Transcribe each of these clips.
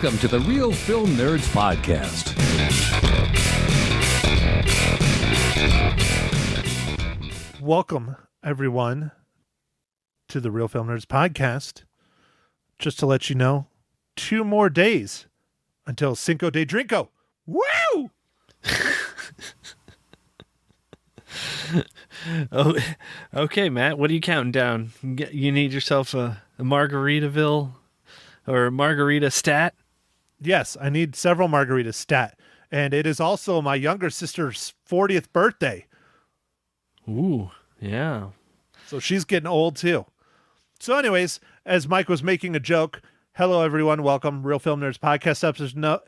Welcome to the Real Film Nerds Podcast. Welcome, everyone, to the Real Film Nerds Podcast. Just to let you know, 2 more days until Cinco de Drinko. Woo! Oh, okay, Matt. What are you counting down? You need yourself a Margaritaville or a margarita stat? Yes, I need several margaritas stat. And it is also my younger sister's 40th birthday. Ooh, yeah. So she's getting old too. So anyways, as Mike was making a joke, hello everyone, welcome. Real Film Nerds Podcast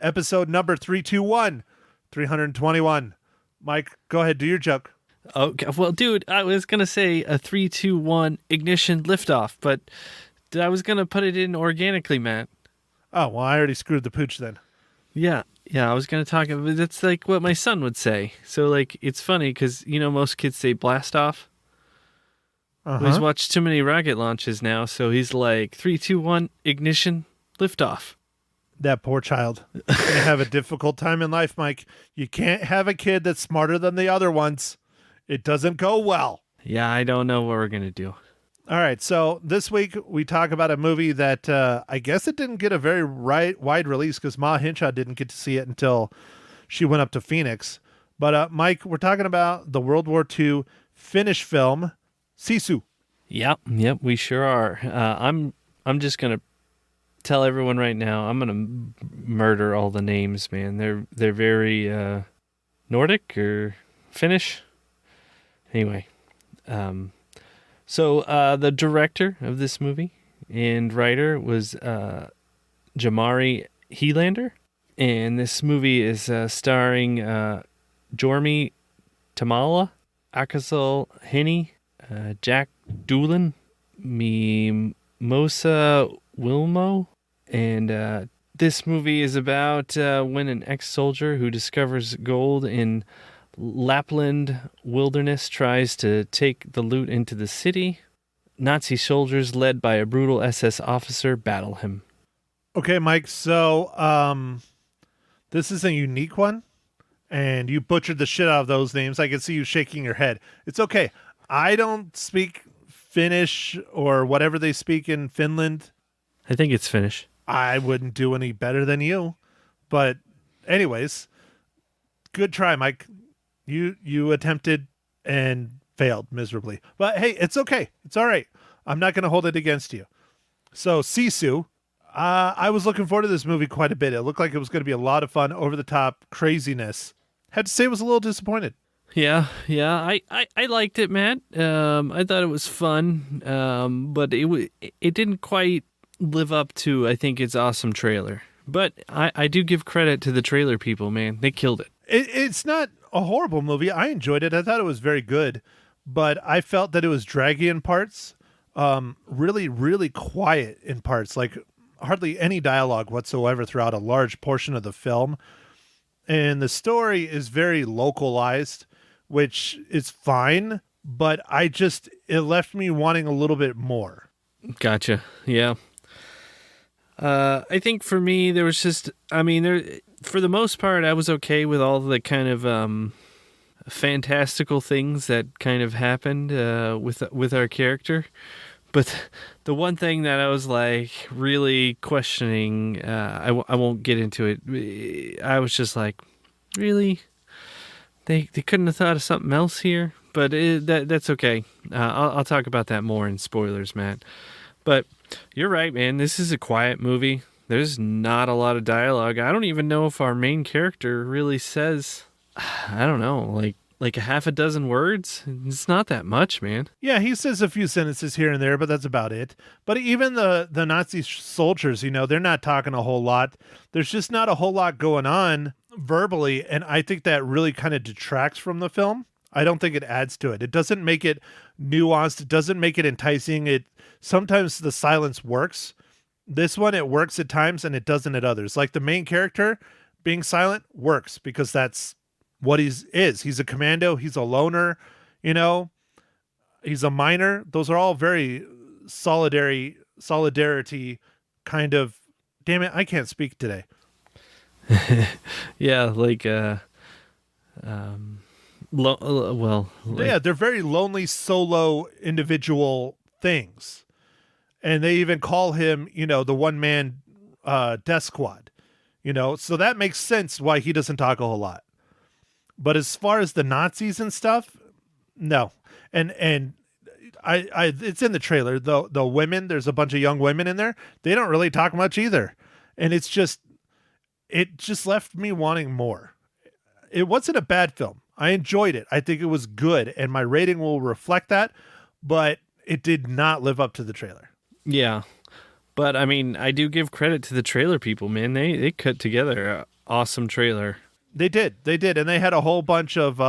episode number 321. Mike, go ahead, do your joke. Okay, well, dude, I was going to say a 3, 2, 1 ignition liftoff, but I was going to put it in organically, Matt. Oh, well, I already screwed the pooch then. Yeah, I was going to talk about that's like what my son would say. So, like, it's funny because, you know, most kids say blast off. He's watched too many rocket launches now, so he's like 3, 2, 1 ignition liftoff. That poor child. He's going to have a difficult time in life, Mike. You can't have a kid that's smarter than the other ones. It doesn't go well. Yeah, I don't know what we're going to do. All right, so this week we talk about a movie that I guess it didn't get a very wide release because Ma Hinshaw didn't get to see it until she went up to Phoenix. But Mike, we're talking about the World War II Finnish film, Sisu. Yep, we sure are. I'm just going to tell everyone right now, I'm going to murder all the names, man. They're very Nordic or Finnish. Anyway, so the director of this movie and writer was Jamari Helander, and this movie is starring Jorma Tommila, Aksel Hennie, Jack Doolan, Mimosa Willamo, and this movie is about when an ex-soldier who discovers gold in Lapland wilderness tries to take the loot into the city. Nazi soldiers led by a brutal SS officer battle him. Okay, Mike, so this is a unique one, and you butchered the shit out of those names. I can see you shaking your head. It's okay. I don't speak Finnish or whatever they speak in Finland. I think it's Finnish. I wouldn't do any better than you. But anyways, good try, Mike. You attempted and failed miserably. But hey, it's okay. It's all right. I'm not going to hold it against you. So Sisu, I was looking forward to this movie quite a bit. It looked like it was going to be a lot of fun, over-the-top craziness. Had to say I was a little disappointed. Yeah, I liked it, Matt. I thought it was fun, but it didn't quite live up to, I think, its awesome trailer. But I do give credit to the trailer people, man. They killed it. It's not a horrible movie. I enjoyed it. I thought it was very good, but I felt that it was draggy in parts, really, really quiet in parts, like hardly any dialogue whatsoever throughout a large portion of the film. And the story is very localized, which is fine, but it left me wanting a little bit more. Gotcha. Yeah. I think for me, there was just, for the most part, I was okay with all the kind of fantastical things that kind of happened with our character. But the one thing that I was like really questioning, I won't get into it. I was just like, really? They couldn't have thought of something else here? But that's okay. I'll talk about that more in spoilers, Matt. But you're right, man. This is a quiet movie. There's not a lot of dialogue. I don't even know if our main character really says, I don't know, like a half a dozen words. It's not that much, man. Yeah, he says a few sentences here and there, but that's about it. But even the Nazi soldiers, they're not talking a whole lot. There's just not a whole lot going on verbally, and I think that really kind of detracts from the film. I don't think it adds to it. It doesn't make it nuanced. It doesn't make it enticing. Sometimes the silence works. This one, it works at times and it doesn't at others. Like the main character being silent works because that's what he is. He's a commando. He's a loner, he's a miner. Those are all very solidarity kind of Damn it, I can't speak today. Yeah, like Yeah, they're very lonely solo individual things. And they even call him, the one man death squad. So that makes sense why he doesn't talk a whole lot. But as far as the Nazis and stuff, no. And I it's in the trailer. The women, there's a bunch of young women in there. They don't really talk much either. And it just left me wanting more. It wasn't a bad film. I enjoyed it. I think it was good, and my rating will reflect that, but it did not live up to the trailer. Yeah. But I mean, I do give credit to the trailer people, man. They cut together an awesome trailer. They did, and they had a whole bunch of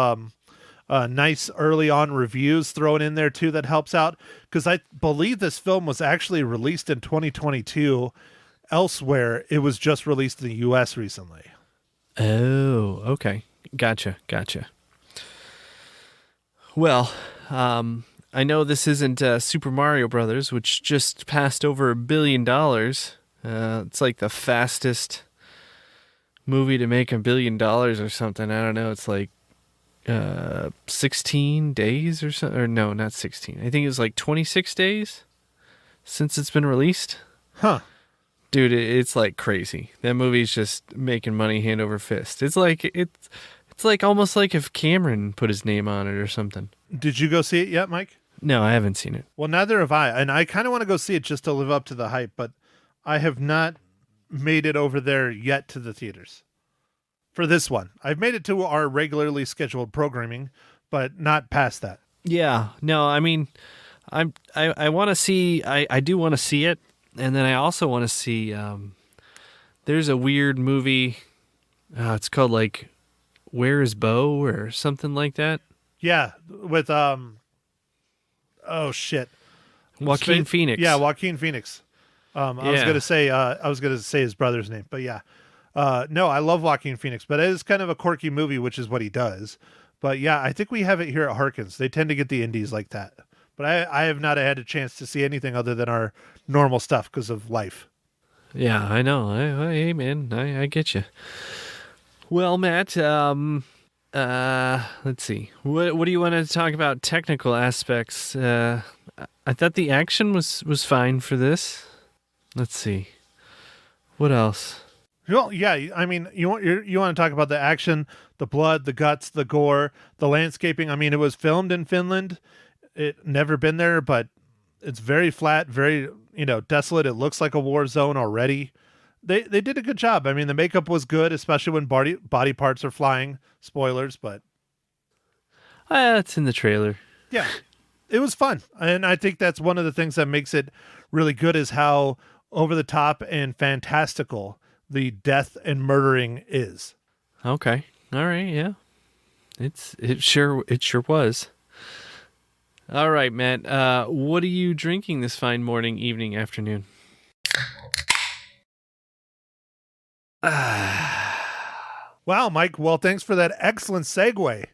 nice early on reviews thrown in there too. That helps out because I believe this film was actually released in 2022. Elsewhere, it was just released in the U.S. recently. Oh, okay, gotcha. Well, I know this isn't Super Mario Brothers, which just passed over $1 billion. It's like the fastest movie to make $1 billion or something. I don't know. It's like 16 days or something. Or no, not 16. I think it was like 26 days since it's been released. Huh. Dude, it's like crazy. That movie's just making money hand over fist. It's like almost like if Cameron put his name on it or something. Did you go see it yet, Mike? No, I haven't seen it. Well, neither have I. And I kind of want to go see it just to live up to the hype, but I have not made it over there yet to the theaters for this one. I've made it to our regularly scheduled programming, but not past that. Yeah. No, I mean, I want to see, I do want to see it. And then I also want to see, there's a weird movie. It's called like Where is Bo or something like that. Yeah. With, oh shit. Joaquin Phoenix. Yeah. Joaquin Phoenix. I was going to say his brother's name, but yeah. No, I love Joaquin Phoenix, but it is kind of a quirky movie, which is what he does. But yeah, I think we have it here at Harkins. They tend to get the indies like that. But I have not had a chance to see anything other than our normal stuff because of life. Yeah, I know. Hey, man, I get you. Well, Matt, let's see. What do you want to talk about? Technical aspects. I thought the action was fine for this. Let's see. What else? Well, yeah. I mean, you want to talk about the action, the blood, the guts, the gore, the landscaping. I mean, it was filmed in Finland. It never been there, but it's very flat, very, desolate. It looks like a war zone already. They did a good job. I mean, the makeup was good, especially when body parts are flying. Spoilers, but it's in the trailer. Yeah, it was fun. And I think that's one of the things that makes it really good is how over the top and fantastical the death and murdering is. Okay. All right. Yeah. It sure was. All right, Matt. What are you drinking this fine morning, evening, afternoon? Wow, Mike. Well, thanks for that excellent segue.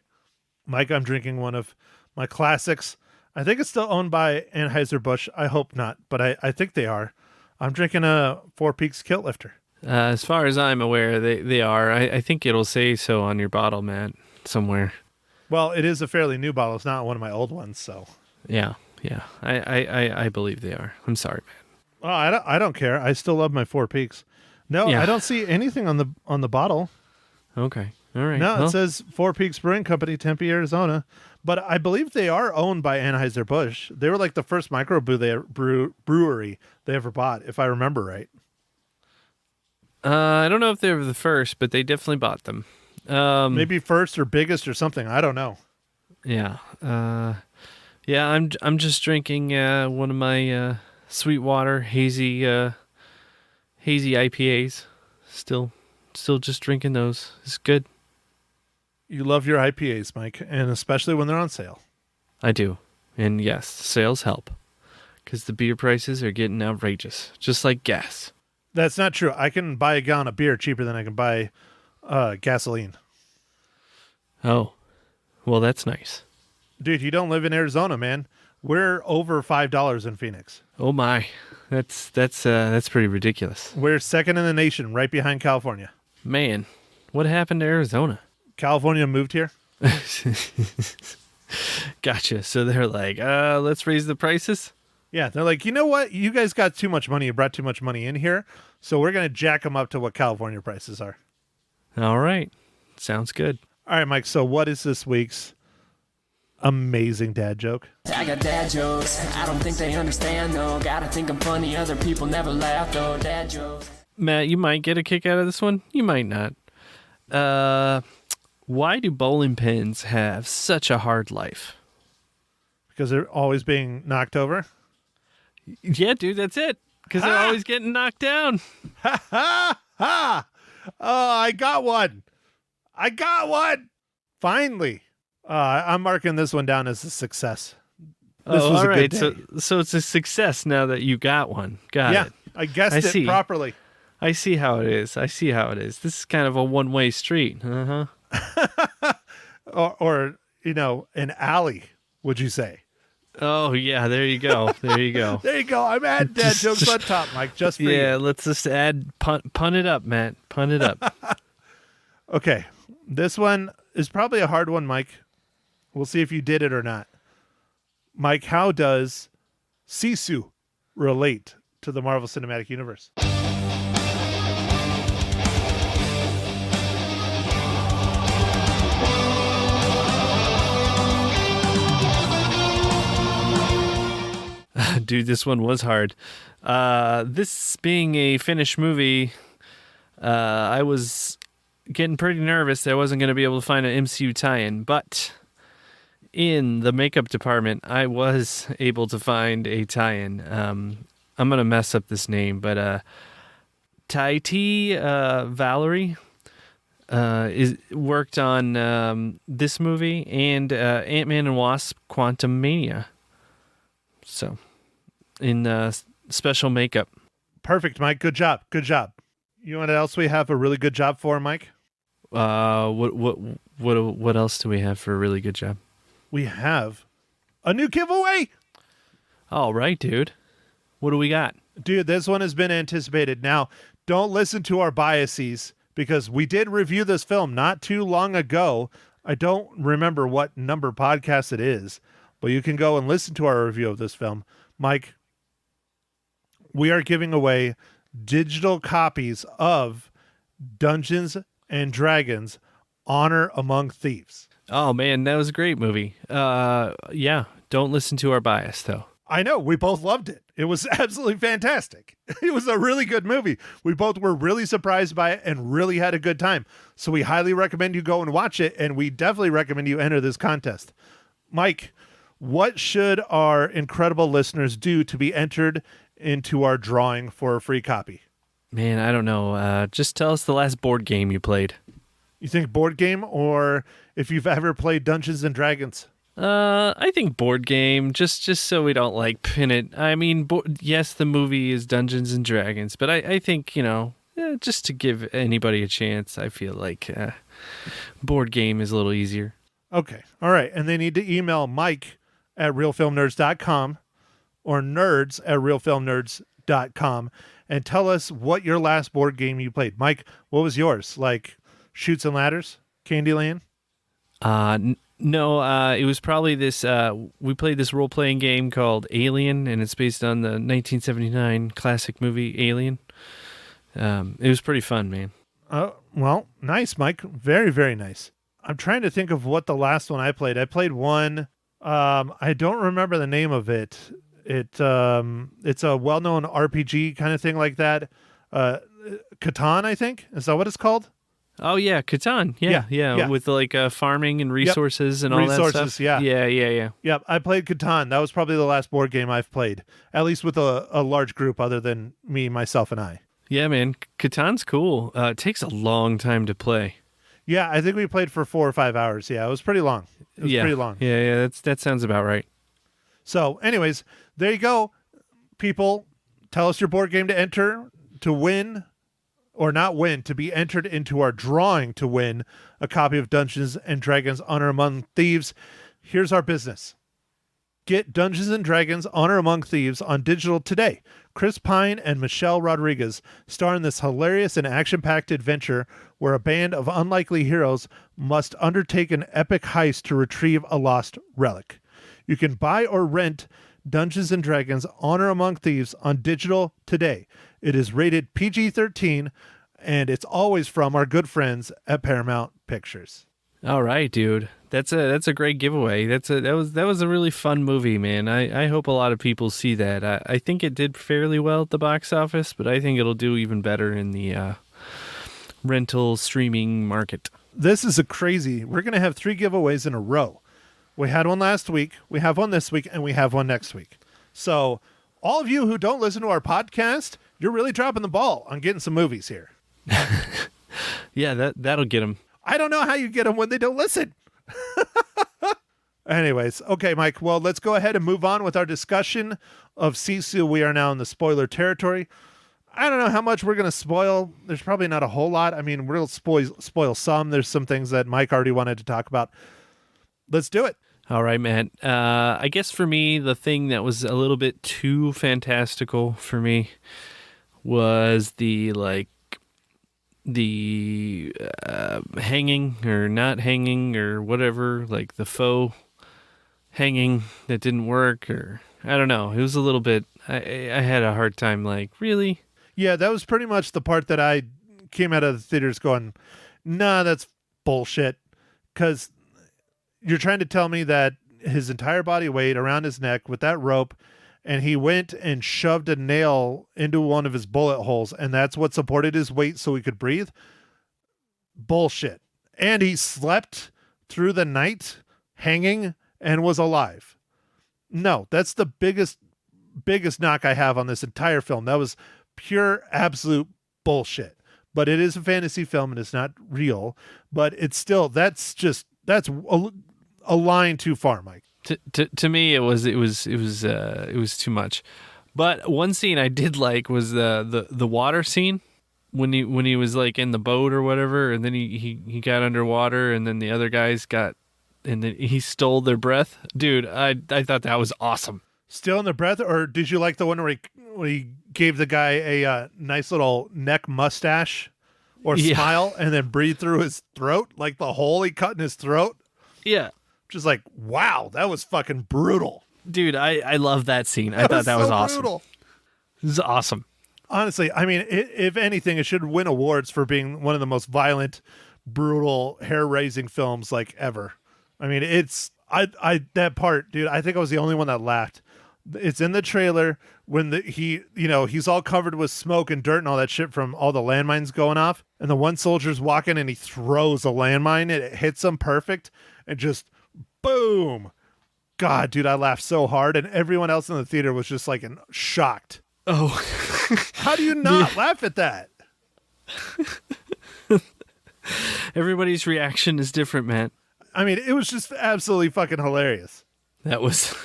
Mike, I'm drinking one of my classics. I think it's still owned by Anheuser-Busch. I hope not, but I think they are. I'm drinking a Four Peaks Kilt Lifter. As far as I'm aware, they are. I think it'll say so on your bottle, Matt, somewhere. Well, it is a fairly new bottle. It's not one of my old ones, so. Yeah. I believe they are. I'm sorry, man. Oh, I don't care. I still love my Four Peaks. No, yeah. I don't see anything on the bottle. Okay. All right. No, it says Four Peaks Brewing Company, Tempe, Arizona. But I believe they are owned by Anheuser-Busch. They were like the first brewery they ever bought, if I remember right. I don't know if they were the first, but they definitely bought them. Maybe first or biggest or something. I don't know. Yeah. I'm just drinking one of my Sweetwater hazy IPAs. Still just drinking those. It's good. You love your IPAs, Mike, and especially when they're on sale. I do. And yes, sales help because the beer prices are getting outrageous, just like gas. That's not true. I can buy a gallon of beer cheaper than I can buy gasoline. Oh, well, that's nice. Dude, you don't live in Arizona, man. We're over $5 in Phoenix. Oh my, that's pretty ridiculous. We're second in the nation, right behind California. Man, what happened to Arizona? California moved here. Gotcha. So they're like, let's raise the prices. Yeah, they're like, you know what? You guys got too much money. You brought too much money in here. So we're going to jack them up to what California prices are. All right. Sounds good. All right, Mike. So what is this week's amazing dad joke? I got dad jokes. I don't think they understand, though. Gotta think I'm funny. Other people never laugh, though. Dad jokes. Matt, you might get a kick out of this one. You might not. Why do bowling pins have such a hard life? Because they're always being knocked over. Yeah, dude, that's it. Because they're always getting knocked down. Ha! Oh, I got one. Finally. I'm marking this one down as a success. This was all a right. good day. So it's a success now that you got one. Got it. I guessed it properly. I see how it is. This is kind of a one-way street. Uh-huh. or an alley, would you say? Oh, yeah, there you go. There you go. There you go. I'm adding dad jokes on top, Mike, just for you. Yeah, let's just add, punt it up, Matt. Punt it up. Okay, this one is probably a hard one, Mike. We'll see if you did it or not. Mike, how does Sisu relate to the Marvel Cinematic Universe? Dude, this one was hard. This being a Finnish movie, I was getting pretty nervous that I wasn't going to be able to find an MCU tie-in, but in the makeup department, I was able to find a tie-in. I'm going to mess up this name, but Taiti Valerie is worked on this movie and Ant-Man and Wasp: Quantumania. So, in special makeup. Perfect, Mike. Good job. You know what else we have a really good job for, Mike? What else do we have for a really good job? We have a new giveaway. All right, dude. What do we got? Dude, this one has been anticipated. Now, don't listen to our biases because we did review this film not too long ago. I don't remember what number podcast it is, but you can go and listen to our review of this film. Mike, we are giving away digital copies of Dungeons and Dragons: Honor Among Thieves. Oh, man, that was a great movie. Yeah, don't listen to our bias, though. I know, we both loved it. It was absolutely fantastic. It was a really good movie. We both were really surprised by it and really had a good time. So we highly recommend you go and watch it, and we definitely recommend you enter this contest. Mike, what should our incredible listeners do to be entered into our drawing for a free copy? Man, I don't know. Just tell us the last board game you played. You think board game, or if you've ever played Dungeons and Dragons? I think board game, just so we don't like pin it. I mean, yes, the movie is Dungeons and Dragons, but I think, just to give anybody a chance, I feel like board game is a little easier. Okay. All right. And they need to email mike@realfilmnerds.com or nerds@realfilmnerds.com and tell us what your last board game you played. Mike, what was yours? Like Chutes and Ladders? Candyland? No, it was probably this, we played this role-playing game called Alien, and it's based on the 1979 classic movie Alien. It was pretty fun, man. Well, nice, Mike. Very, very nice. I'm trying to think of what the last one I played. I played one, I don't remember the name of it. It's a well-known RPG kind of thing like that. Catan, I think. Is that what it's called? Oh, yeah, Catan. Yeah. With like farming and resources and all that stuff. Yeah. Yeah. Yep, I played Catan. That was probably the last board game I've played, at least with a large group other than me, myself, and I. Yeah, man. Catan's cool. It takes a long time to play. Yeah, I think we played for 4 or 5 hours. Yeah, it was pretty long. Pretty long. Yeah, that sounds about right. So, anyways, there you go. People, tell us your board game to enter to win, or not win, to be entered into our drawing to win a copy of Dungeons and Dragons: Honor Among Thieves. Here's our business. Get Dungeons & Dragons Honor Among Thieves on digital today. Chris Pine and Michelle Rodriguez star in this hilarious and action-packed adventure where a band of unlikely heroes must undertake an epic heist to retrieve a lost relic. You can buy or rent Dungeons & Dragons Honor Among Thieves on digital today. It is rated PG-13, and it's always from our good friends at Paramount Pictures. All right, dude. That's a great giveaway. That was a really fun movie, man. I hope a lot of people see that. I think it did fairly well at the box office, but I think it'll do even better in the rental streaming market. This is we're going to have 3 giveaways in a row. We had one last week, we have one this week, and we have one next week. So all of you who don't listen to our podcast, you're really dropping the ball on getting some movies here. Yeah, that'll get them. I don't know how you get them when they don't listen. Anyways, okay, Mike. Well, let's go ahead and move on with our discussion of Sisu. We are now in the spoiler territory. I don't know how much we're going to spoil. There's probably not a whole lot. I mean, we'll spoil some. There's some things that Mike already wanted to talk about. Let's do it. All right, man. I guess for me, the thing that was a little bit too fantastical for me was the hanging or not hanging or whatever, like the faux hanging that didn't work, or I don't know. It was a little bit, I had a hard time, like, really? Yeah, that was pretty much the part that I came out of the theaters going, nah, that's bullshit. Because you're trying to tell me that his entire body weight around his neck with that rope, and he went and shoved a nail into one of his bullet holes, and that's what supported his weight so he could breathe? Bullshit. And he slept through the night hanging and was alive. No, that's the biggest knock I have on this entire film. That was pure, absolute bullshit. But it is a fantasy film and it's not real. But it's still, that's a line too far, Mike. To me, it was too much. But one scene I did like was the water scene when he was like in the boat or whatever, and then he got underwater, and then the other guys and then he stole their breath. Dude, I thought that was awesome. Still in the breath, or did you like the one where he gave the guy a nice little neck mustache or smile, and then breathed through his throat, like the hole he cut in his throat? Yeah. Just like, wow, that was fucking brutal. Dude, I love that scene. I thought that was awesome. Brutal. This is awesome. Honestly, I mean, if anything, it should win awards for being one of the most violent, brutal, hair-raising films like ever. I mean, it's that part, dude. I think I was the only one that laughed. It's in the trailer when he's all covered with smoke and dirt and all that shit from all the landmines going off, and the one soldier's walking and he throws a landmine and it hits him perfect and just boom. God, dude, I laughed so hard, and everyone else in the theater was just like shocked. Oh, how do you not laugh at that? Everybody's reaction is different, man. I mean, it was just absolutely fucking hilarious. That was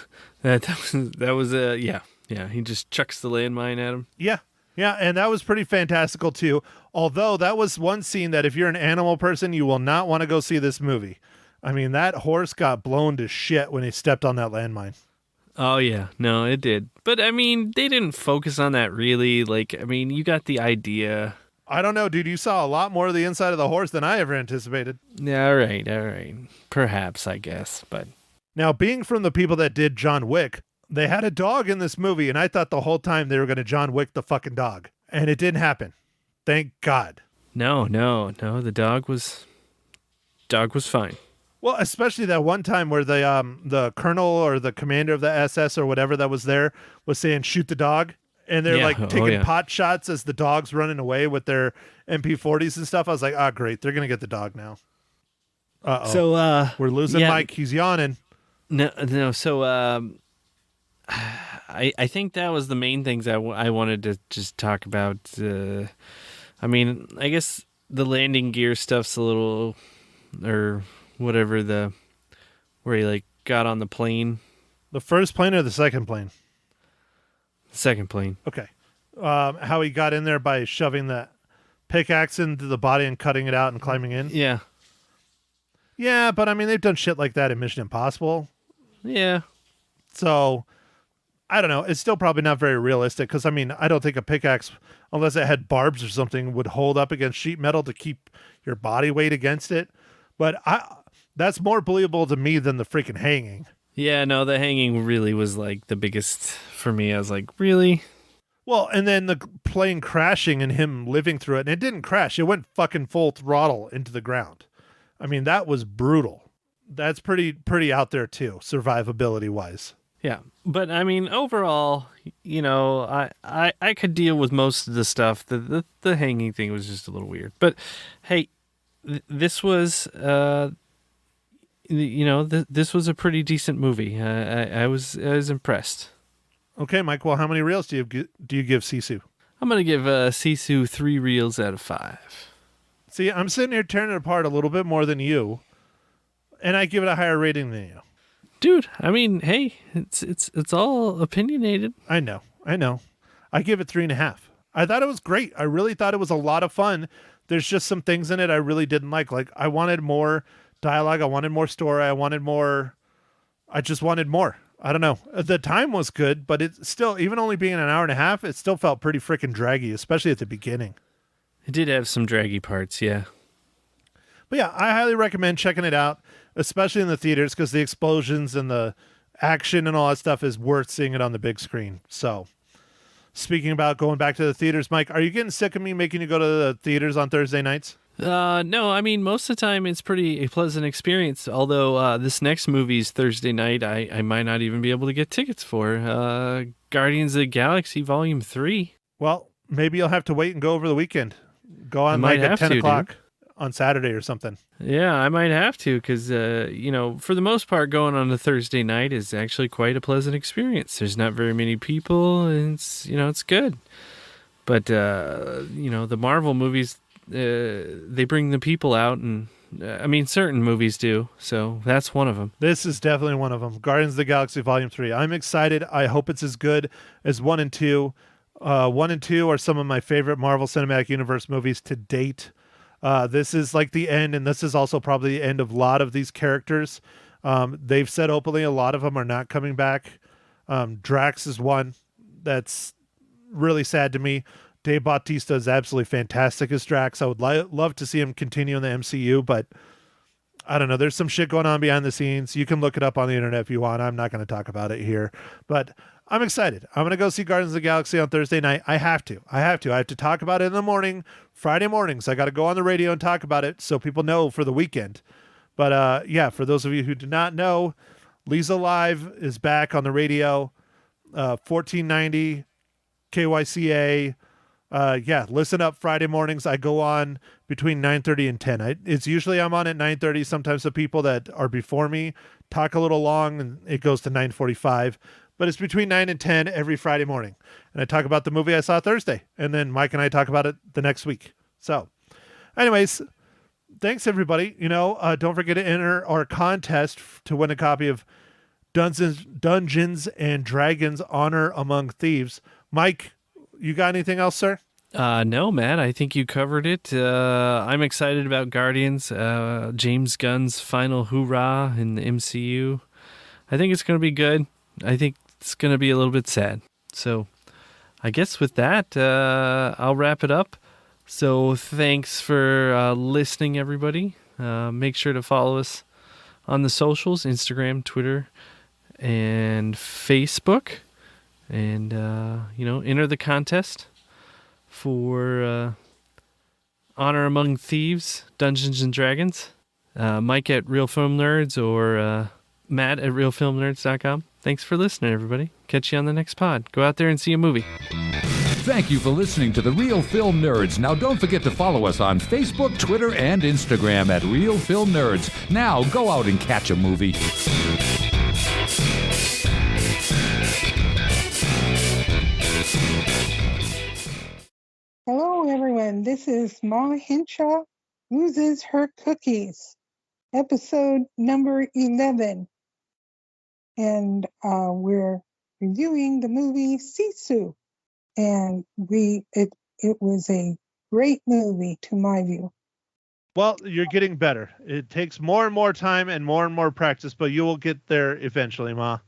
yeah. He just chucks the landmine at him. Yeah, and that was pretty fantastical too. Although that was one scene that if you're an animal person, you will not want to go see this movie. I mean, that horse got blown to shit when he stepped on that landmine. Oh, yeah. No, it did. But, I mean, they didn't focus on that really. Like, I mean, you got the idea. I don't know, dude. You saw a lot more of the inside of the horse than I ever anticipated. Yeah, all right. Perhaps, I guess. But now, being from the people that did John Wick, they had a dog in this movie, and I thought the whole time they were going to John Wick the fucking dog. And it didn't happen. Thank God. No. The dog was fine. Well, especially that one time where the colonel or the commander of the SS or whatever that was there was saying, shoot the dog. And they're taking pot shots as the dog's running away with their MP40s and stuff. I was like, great. They're going to get the dog now. Uh-oh. So we're losing Mike. He's yawning. No. So I think that was the main things I wanted to just talk about. I mean, I guess the landing gear stuff's a little, or whatever, where he like got on the plane. The first plane or the second plane? Second plane. Okay. How he got in there by shoving the pickaxe into the body and cutting it out and climbing in? Yeah. Yeah, but I mean, they've done shit like that in Mission Impossible. Yeah. So I don't know. It's still probably not very realistic because, I mean, I don't think a pickaxe, unless it had barbs or something, would hold up against sheet metal to keep your body weight against it. But that's more believable to me than the freaking hanging. Yeah, no, the hanging really was like the biggest for me. I was like, really? Well, and then the plane crashing and him living through it. And it didn't crash. It went fucking full throttle into the ground. I mean, that was brutal. That's pretty out there too, survivability wise. Yeah, but I mean, overall, you know, I could deal with most of the stuff. The hanging thing was just a little weird. But hey, this was, this was a pretty decent movie. I was impressed. Okay, Mike. Well, how many reels do you give Sisu? I'm gonna give Sisu 3 reels out of 5. See, I'm sitting here tearing it apart a little bit more than you, and I give it a higher rating than you. Dude, I mean, hey, it's all opinionated. I know. I give it 3.5. I thought it was great. I really thought it was a lot of fun. There's just some things in it I really didn't like. Like, I wanted more dialogue. I wanted more story. I just wanted more. I don't know. The time was good, but it's still, even only being an hour and a half, it still felt pretty freaking draggy, especially at the beginning. It did have some draggy parts, yeah. But yeah, I highly recommend checking it out, especially in the theaters, because the explosions and the action and all that stuff is worth seeing it on the big screen. So, speaking about going back to the theaters, Mike, are you getting sick of me making you go to the theaters on Thursday nights? No, I mean, most of the time it's a pleasant experience. Although this next movie's Thursday night, I might not even be able to get tickets for Guardians of the Galaxy Volume 3. Well, maybe you'll have to wait and go over the weekend. Go on like at 10 o'clock on Saturday or something. Yeah, I might have to because, for the most part, going on a Thursday night is actually quite a pleasant experience. There's not very many people, and it's good. But, the Marvel movies, they bring the people out, and, certain movies do, so that's one of them. This is definitely one of them. Guardians of the Galaxy Volume 3. I'm excited. I hope it's as good as 1 and 2. 1 and 2 are some of my favorite Marvel Cinematic Universe movies to date. This is like the end, and this is also probably the end of a lot of these characters. They've said openly a lot of them are not coming back. Drax is one that's really sad to me. Dave Bautista is absolutely fantastic as Drax. I would love to see him continue in the MCU, but I don't know. There's some shit going on behind the scenes. You can look it up on the internet if you want. I'm not going to talk about it here, but I'm excited. I'm going to go see Guardians of the Galaxy on Thursday night. I have to talk about it in the morning, Friday mornings. I got to go on the radio and talk about it so people know for the weekend. But for those of you who do not know, Lisa Live is back on the radio, 1490 KYCA. Listen up Friday mornings. I go on between 9:30 and 10. It's usually I'm on at 9:30. Sometimes the people that are before me talk a little long and it goes to 9:45. But it's between 9 and 10 every Friday morning. And I talk about the movie I saw Thursday. And then Mike and I talk about it the next week. So anyways, thanks everybody. Don't forget to enter our contest to win a copy of Dungeons and Dragons Honor Among Thieves. Mike, you got anything else, sir? No, Matt, I think you covered it. I'm excited about Guardians, James Gunn's final hoorah in the MCU. I think it's going to be good. I think it's going to be a little bit sad. So I guess with that, I'll wrap it up. So thanks for listening, everybody. Make sure to follow us on the socials, Instagram, Twitter, and Facebook. And, enter the contest for Honor Among Thieves, Dungeons and Dragons. Mike at Real Film Nerds or Matt at realfilmnerds.com. Thanks for listening, everybody. Catch you on the next pod. Go out there and see a movie. Thank you for listening to The Real Film Nerds. Now, don't forget to follow us on Facebook, Twitter, and Instagram at Real Film Nerds. Now, go out and catch a movie. Hello, everyone. This is Ma Hinshaw Loses Her Cookies, episode number 11. And we're reviewing the movie Sisu. And it was a great movie to my view. Well, you're getting better. It takes more and more time and more practice, but you will get there eventually, Ma.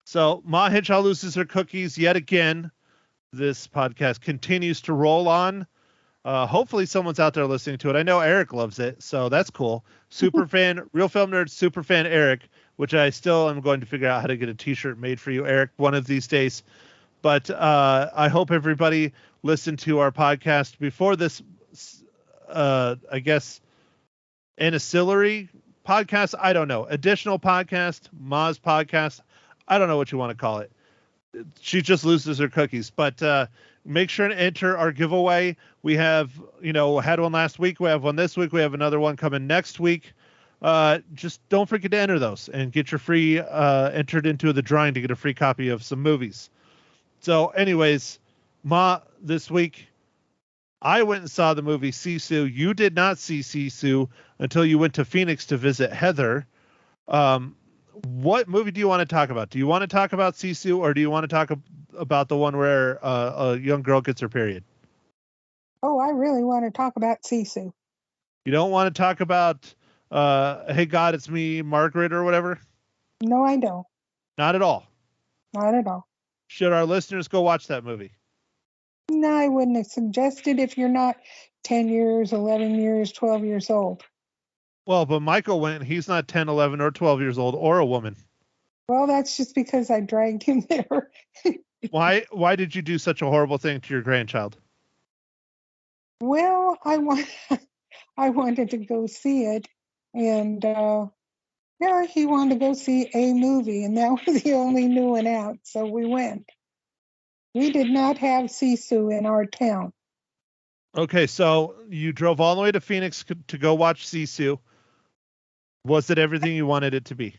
So Ma Hinshaw loses her cookies yet again. This podcast continues to roll on. Hopefully someone's out there listening to it. I know Eric loves it, so that's cool. Super fan, Real Film Nerd, super fan Eric, which I still am going to figure out how to get a t-shirt made for you, Eric, one of these days. But I hope everybody listened to our podcast before this, I guess, ancillary podcast. I don't know. Additional podcast, Ma's podcast. I don't know what you want to call it. She just loses her cookies. But make sure to enter our giveaway. We have, had one last week. We have one this week. We have another one coming next week. Just don't forget to enter those and get your free entered into the drawing to get a free copy of some movies. So anyways, Ma, this week, I went and saw the movie Sisu. You did not see Sisu until you went to Phoenix to visit Heather. What movie do you want to talk about? Do you want to talk about Sisu, or do you want to talk about the one where a young girl gets her period? Oh, I really want to talk about Sisu. You don't want to talk about Hey God, It's Me, Margaret, or whatever? No, I don't. Not at all. Not at all. Should our listeners go watch that movie? No, I wouldn't have suggested if you're not 10 years, 11 years, 12 years old. Well, but Michael went, he's not 10, 11, or 12 years old, or a woman. Well, that's just because I dragged him there. Why did you do such a horrible thing to your grandchild? Well, I wanted to go see it, and he wanted to go see a movie, and that was the only new one out, so we went. We did not have Sisu in our town. Okay, so you drove all the way to Phoenix to go watch Sisu. Was it everything you wanted it to be?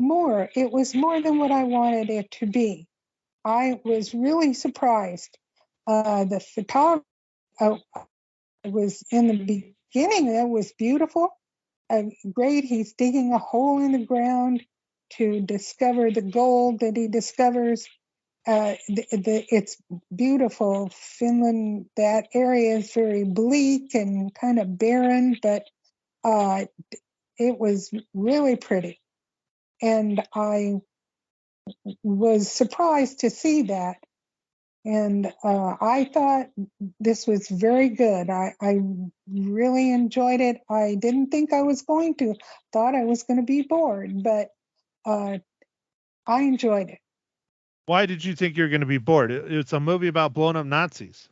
More. It was more than what I wanted it to be. I was really surprised. The photography was in the beginning. That was beautiful. Great. He's digging a hole in the ground to discover the gold that he discovers. It's beautiful. Finland, that area is very bleak and kind of barren, but it was really pretty. And I was surprised to see that. And I thought this was very good. I really enjoyed it. I didn't think I was going to. Thought I was going to be bored, but I enjoyed it. Why did you think you were going to be bored? It's a movie about blown up Nazis.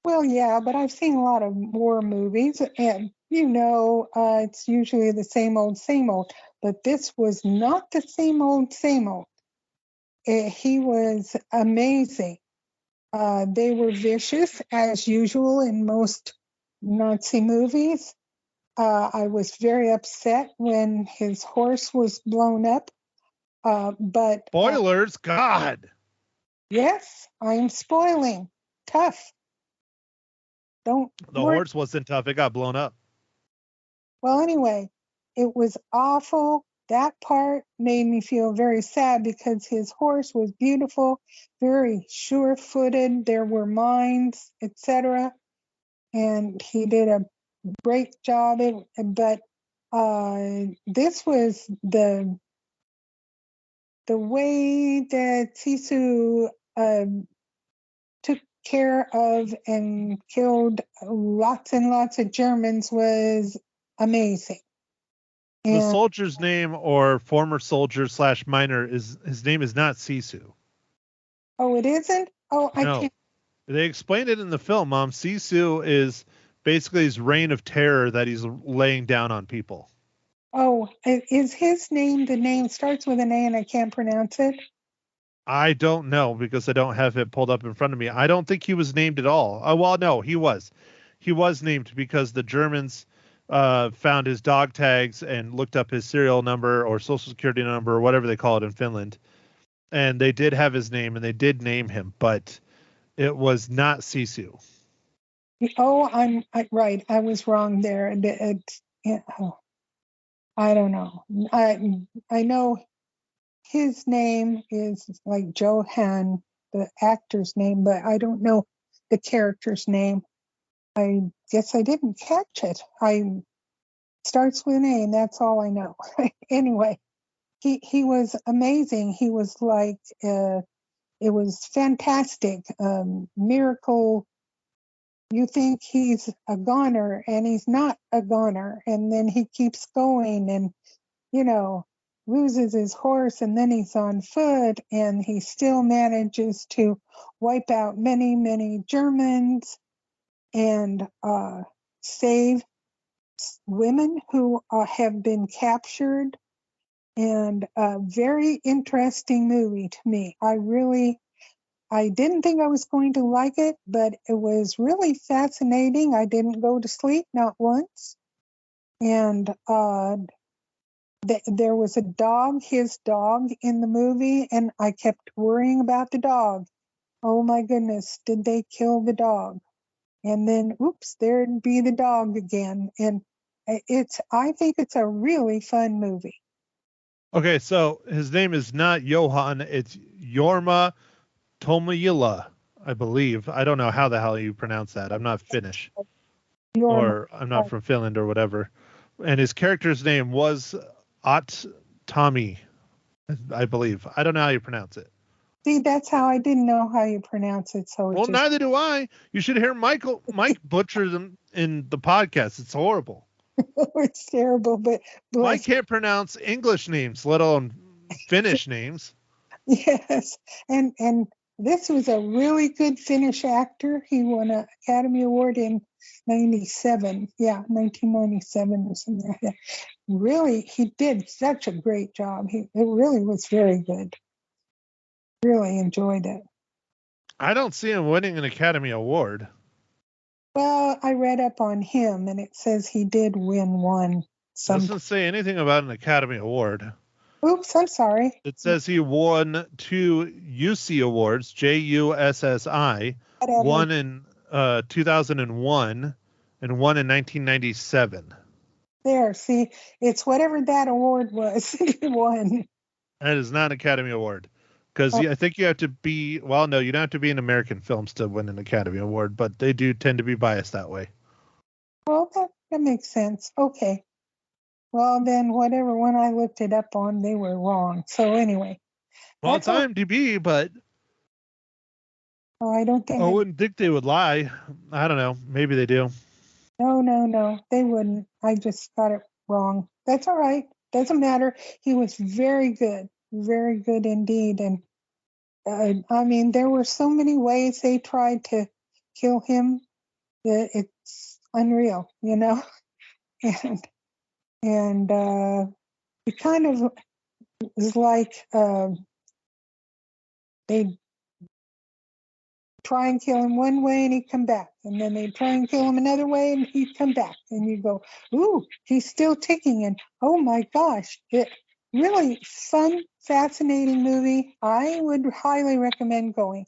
Well, yeah, but I've seen a lot of war movies, and it's usually the same old, same old. But this was not the same old, same old. He was amazing. They were vicious, as usual in most Nazi movies. I was very upset when his horse was blown up. But spoilers, God. Yes, I'm spoiling. Tough. The horse wasn't tough. It got blown up. Well, anyway, it was awful. That part made me feel very sad because his horse was beautiful, very sure-footed. There were mines, etc. And he did a great job. But this was the way that Sisu took care of and killed lots and lots of Germans was amazing. And the soldier's name, or former soldier / miner, his name is not Sisu. Oh, it isn't? Oh, I can't. They explained it in the film, Mom. Sisu is basically his reign of terror that he's laying down on people. Oh, is his name, the name starts with an A and I can't pronounce it? I don't know because I don't have it pulled up in front of me. I don't think he was named at all. Oh, well, no, he was. He was named because the Germans found his dog tags and looked up his serial number or social security number or whatever they call it in Finland. And they did have his name and they did name him, but it was not Sisu. Oh, I'm right. I was wrong there. I don't know. I know his name is like Johan, the actor's name, but I don't know the character's name. I guess I didn't catch it. Starts with an A, and that's all I know. Anyway, he was amazing. He was like it was fantastic. Miracle. You think he's a goner, and he's not a goner, and then he keeps going, and loses his horse, and then he's on foot, and he still manages to wipe out many, many Germans and save women who have been captured. And a very interesting movie to me. I didn't think I was going to like it, but it was really fascinating. I didn't go to sleep, not once. And there was a dog, his dog, in the movie, and I kept worrying about the dog. Oh my goodness, did they kill the dog? And then, oops, there'd be the dog again. And I think it's a really fun movie. Okay, so his name is not Johan, it's Jorma Tommila, I believe. I don't know how the hell you pronounce that. I'm not Finnish. Or I'm not from Finland or whatever. And his character's name was Tommy, I believe. I don't know how you pronounce it. See, that's how I didn't know how you pronounce it. So neither do I. You should hear Mike butcher them in the podcast. It's horrible. It's terrible, but Mike can't pronounce English names, let alone Finnish names. Yes, and this was a really good Finnish actor. He won an Academy Award in 1997 or something like that. Really, he did such a great job. It really was very good. Really enjoyed it. I don't see him winning an Academy Award. Well, I read up on him, and it says he did win one. Doesn't say anything about an Academy Award. Oops, I'm sorry. It says he won 2 UC awards, JUSSI, one in 2001 and one in 1997. There, see, it's whatever that award was. He won. That is not an Academy Award. Because I think you have to be, well, no, you don't have to be in American films to win an Academy Award, but they do tend to be biased that way. Well, that makes sense. Okay. Well, then whatever one I looked it up on, they were wrong. So anyway. Well, it's IMDb, but I don't think. I wouldn't think they would lie. I don't know. Maybe they do. No. They wouldn't. I just got it wrong. That's all right. Doesn't matter. He was very good. Very good indeed. And I mean, there were so many ways they tried to kill him that it's unreal, And it kind of is like they try and kill him one way and he'd come back, and then they try and kill him another way and he'd come back, and you go, ooh, he's still ticking, and oh my gosh, it really fun, fascinating movie. I would highly recommend going.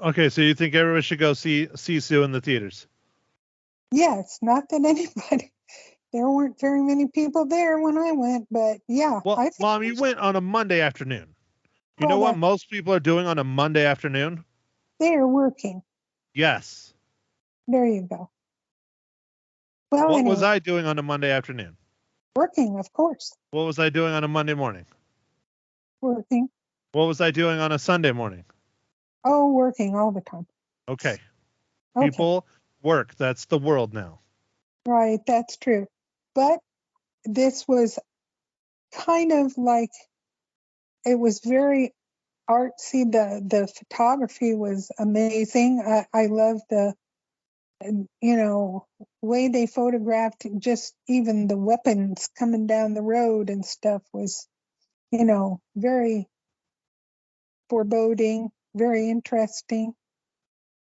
Okay, so you think everyone should go see Sisu in the theaters? Yes, not that anybody. There weren't very many people there when I went, but yeah. Well, Mom, you went on a Monday afternoon. You know what most people are doing on a Monday afternoon? They are working. Yes. There you go. Well, what was I doing on a Monday afternoon? Working, of course. What was I doing on a Monday morning? Working. What was I doing on a Sunday morning? Oh, working all the time. Okay. People work. That's the world now. Right, that's true. But this was kind of like, it was very artsy. The photography was amazing. I love the way they photographed just even the weapons coming down the road and stuff was, very foreboding, very interesting.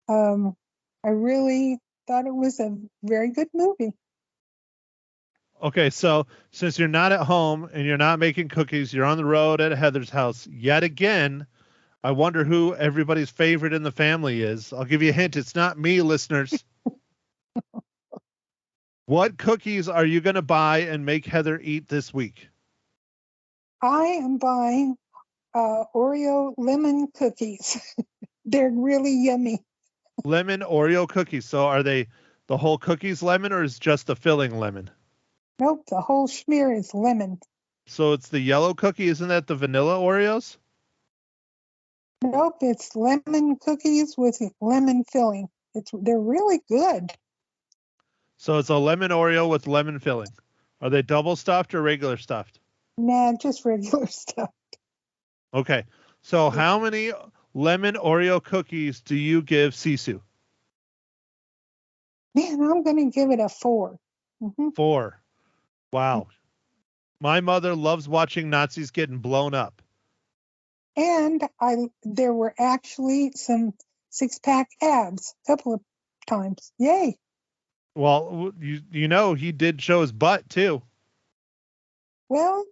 I really thought it was a very good movie. Okay, so since you're not at home and you're not making cookies, you're on the road at Heather's house yet again. I wonder who everybody's favorite in the family is. I'll give you a hint. It's not me, listeners. What cookies are you going to buy and make Heather eat this week? I am buying Oreo lemon cookies. They're really yummy. Lemon Oreo cookies. So are they the whole cookies lemon or is just the filling lemon? Nope, the whole schmear is lemon. So it's the yellow cookie. Isn't that the vanilla Oreos? Nope, it's lemon cookies with lemon filling. They're really good. So it's a lemon Oreo with lemon filling. Are they double stuffed or regular stuffed? Nah, just regular stuff. Okay. So how many lemon Oreo cookies do you give Sisu? Man, I'm gonna give it a 4. Mm-hmm. 4. Wow. My mother loves watching Nazis getting blown up. And there were actually some 6-pack abs a couple of times. Yay! Well, you know he did show his butt too. Well,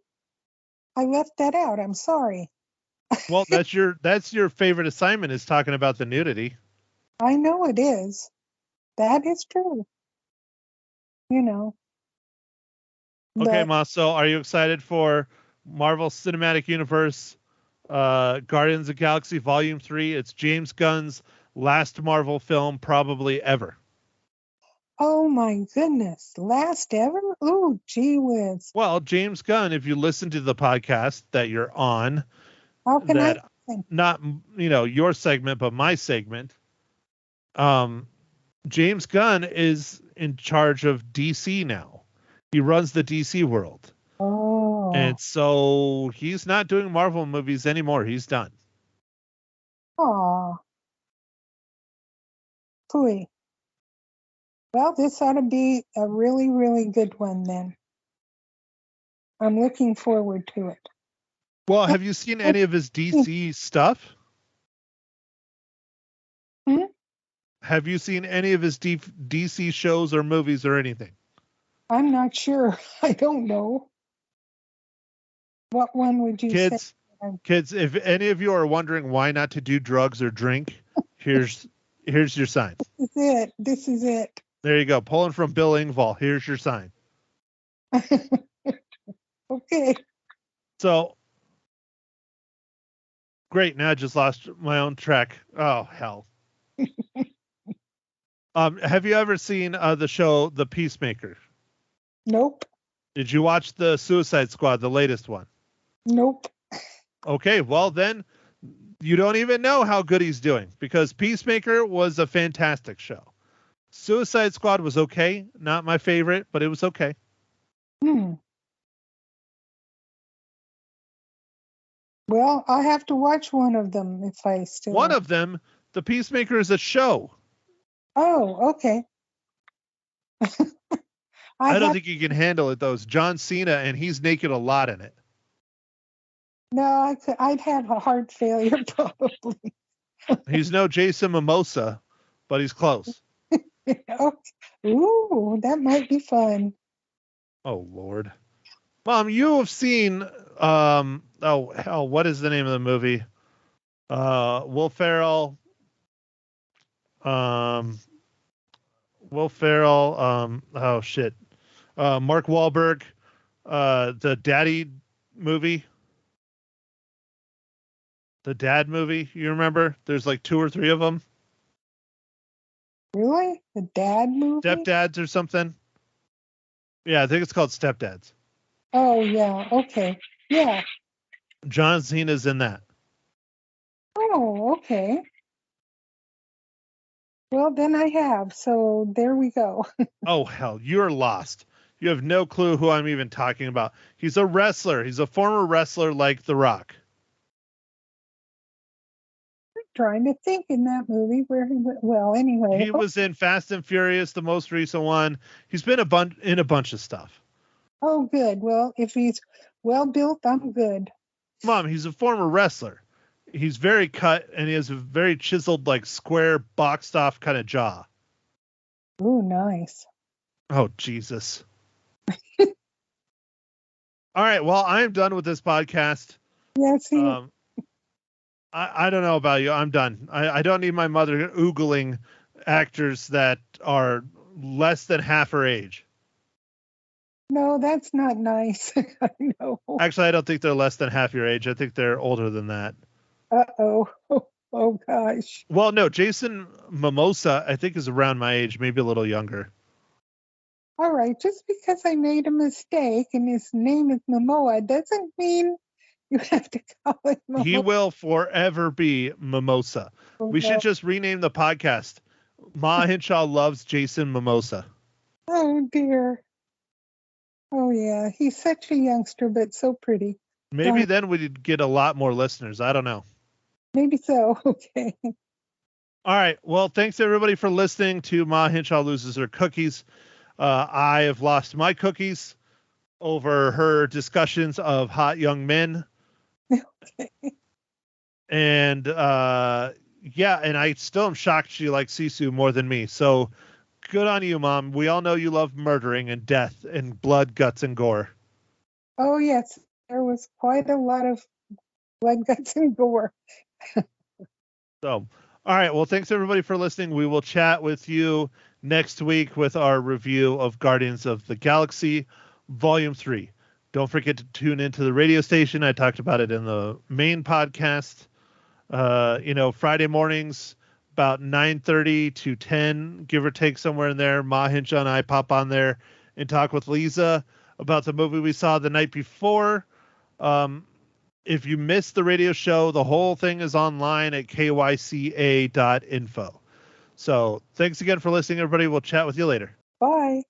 I left that out. I'm sorry. Well, that's your favorite assignment is talking about the nudity. I know it is. That is true. You know. Okay, But Ma. So are you excited for Marvel Cinematic Universe, Guardians of the Galaxy Volume 3? It's James Gunn's last Marvel film probably ever. oh my goodness, last ever? Ooh, gee whiz. Well, James Gunn, if you listen to the podcast that you're on, How can I? not your segment, but my segment, James Gunn is in charge of DC now. He runs the DC world. Oh. And so he's not doing Marvel movies anymore. He's done. Aw. Pooey. Well, this ought to be a really, really good one then. I'm looking forward to it. Well, have you seen any of his DC stuff? Hmm? Have you seen any of his DC shows or movies or anything? I'm not sure. I don't know. What one would you say? Kids, if any of you are wondering why not to do drugs or drink, here's your sign. This is it. There you go. Pulling from Bill Engvall. Here's your sign. Okay. So, great. Now I just lost my own track. Oh, hell. Have you ever seen the show The Peacemaker? Nope. Did you watch the Suicide Squad, the latest one? Nope. Okay, well then you don't even know how good he's doing because Peacemaker was a fantastic show. Suicide Squad was okay, not my favorite, but it was okay. Well, I'll have to watch one of them if I still. One of them, The Peacemaker, is a show. Oh, okay. I don't think you can handle it though. It's John Cena and he's naked a lot in it. No, I'd have a heart failure probably. He's no Jason Mimosa, but he's close. Ooh, that might be fun. Oh Lord. Mom, you have seen oh hell, what is the name of the movie? Will Ferrell. Oh shit. Mark Wahlberg, the Daddy movie. The Dad movie, you remember? There's like 2 or 3 of them. Really? The Dad movie? Stepdads or something? Yeah, I think it's called Stepdads. Oh, yeah. Okay. Yeah. John Cena's in that. Oh, okay. Well, then I have. So there we go. Oh, hell, you're lost. You have no clue who I'm even talking about. He's a wrestler. He's a former wrestler like The Rock. I'm trying to think in that movie where he went. Well, anyway. He was in Fast and Furious, the most recent one. He's been in a bunch of stuff. Oh, good. Well, if he's well built, I'm good. Mom, he's a former wrestler. He's very cut and he has a very chiseled, like square, boxed off kind of jaw. Oh, nice. Oh, Jesus. All right. Well, I'm done with this podcast. Yes. I don't know about you. I'm done. I don't need my mother oogling actors that are less than half her age. No, that's not nice. I know. Actually, I don't think they're less than half your age. I think they're older than that. Uh-oh. Oh, gosh. Well, no, Jason Mimosa, I think, is around my age, maybe a little younger. All right, just because I made a mistake and his name is Momoa doesn't mean you have to call it Momoa. He will forever be Mimosa. We should just rename the podcast. Ma Hinshaw loves Jason Mimosa. Oh, dear. Oh, yeah. He's such a youngster, but so pretty. Maybe then we'd get a lot more listeners. I don't know. Maybe so. Okay. All right. Well, thanks everybody for listening to Ma Hinshaw Loses Her Cookies. I have lost my cookies over her discussions of hot young men. Okay. And yeah, and I still am shocked she likes Sisu more than me. So good on you, Mom. We all know you love murdering and death and blood, guts, and gore. Oh, yes. There was quite a lot of blood, guts, and gore. So, all right. Well, thanks everybody for listening. We will chat with you next week with our review of Guardians of the Galaxy Volume 3. Don't forget to tune into the radio station. I talked about it in the main podcast. Friday mornings about 9:30 to 10, give or take somewhere in there. Ma Hinshaw and I pop on there and talk with Lisa about the movie we saw the night before. If you missed the radio show, the whole thing is online at kyca.info. So thanks again for listening, everybody. We'll chat with you later. Bye.